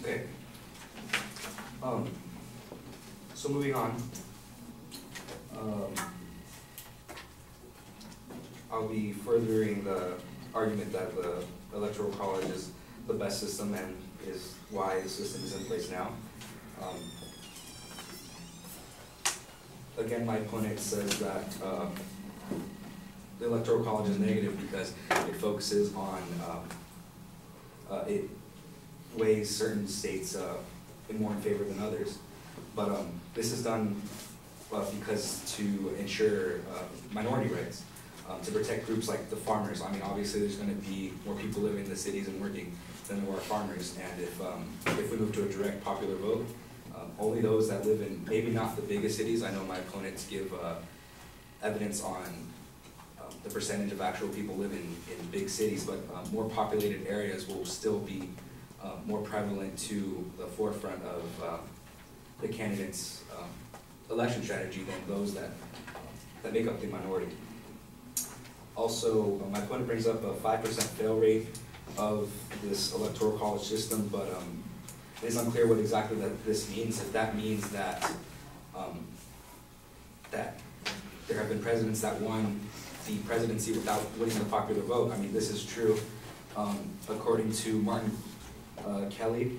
Okay. So moving on, I'll be furthering the argument that the Electoral College is the best system and is why the system is in place now. Again, my opponent says that the Electoral College is negative because it focuses on, it weighs certain states more in favor than others. But this is done because to ensure minority rights, to protect groups like the farmers. I mean, obviously there's going to be more people living in the cities and working than there are farmers, and if we move to a direct popular vote, only those that live in maybe not the biggest cities. I know my opponents give evidence on the percentage of actual people living in big cities, but more populated areas will still be more prevalent to the forefront of the candidates' election strategy than those that make up the minority. Also, my opponent brings up a 5% fail rate of this Electoral College system, but it is unclear what exactly this means. If that means that that there have been presidents that won the presidency without winning the popular vote. I mean, this is true according to Martin Kelly,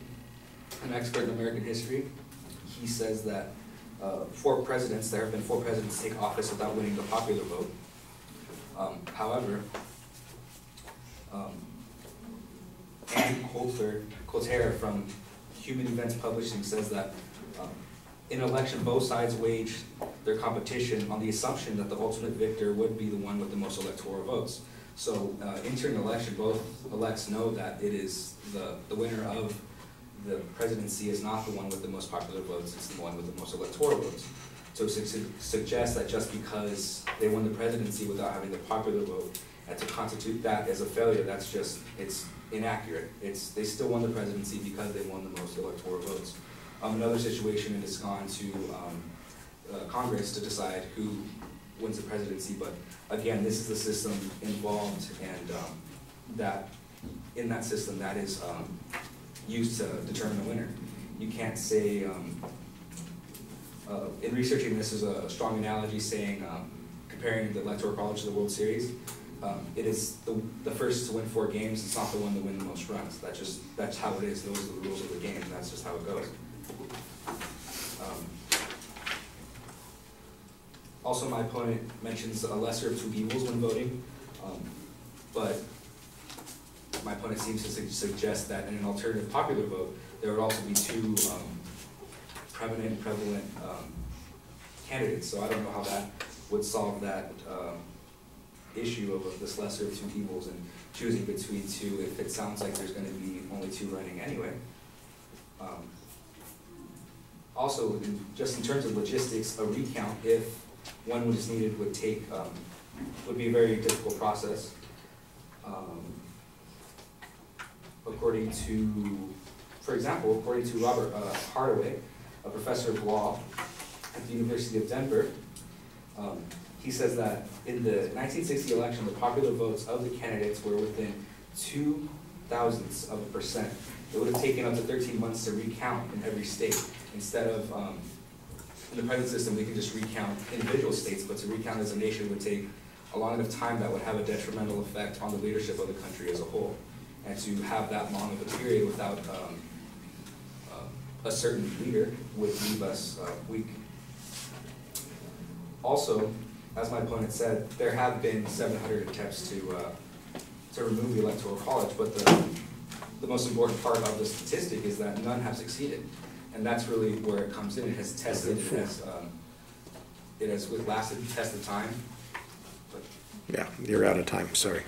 an expert in American history. He says that there have been 4 presidents take office without winning the popular vote. However, Andrew Coulter from Human Events Publishing says that in an election, both sides wage their competition on the assumption that the ultimate victor would be the one with the most electoral votes. So entering an election, both elects know that it is the winner of the presidency is not the one with the most popular votes, it's the one with the most electoral votes. So to suggest that just because they won the presidency without having the popular vote, and to constitute that as a failure, that's just, it's inaccurate. They still won the presidency because they won the most electoral votes. Another situation, it has gone to Congress to decide who wins the presidency, but again, this is the system involved, and that in that system that is used to determine the winner. You can't say, in researching this is a strong analogy saying, comparing the Electoral College to the World Series, it is the first to win 4 games, it's not the one to win the most runs. That's how it is, those are the rules of the game, and that's just how it goes. Also, my opponent mentions a lesser of 2 evils when voting, but my opponent seems to suggest that in an alternative popular vote, there would also be 2 prevalent candidates. So I don't know how that would solve that issue of this lesser of 2 evils and choosing between 2 if it sounds like there's going to be only 2 running anyway. Also, just in terms of logistics, a recount, if one was needed, would be a very difficult process. According to, for example, according to Robert Hardaway, a professor of law at the University of Denver, he says that in the 1960 election, the popular votes of the candidates were within 0.02%. It would have taken up to 13 months to recount in every state. Instead of, in the present system, we can just recount individual states, but to recount as a nation would take a long enough time that would have a detrimental effect on the leadership of the country as a whole. And to have that long of a period without a certain leader would leave us weak. Also, as my opponent said, there have been 700 attempts to remove the Electoral College, but the most important part of the statistic is that none have succeeded. And that's really where it comes in. It has tested, it has lasted the test of time. But yeah, you're out of time, sorry.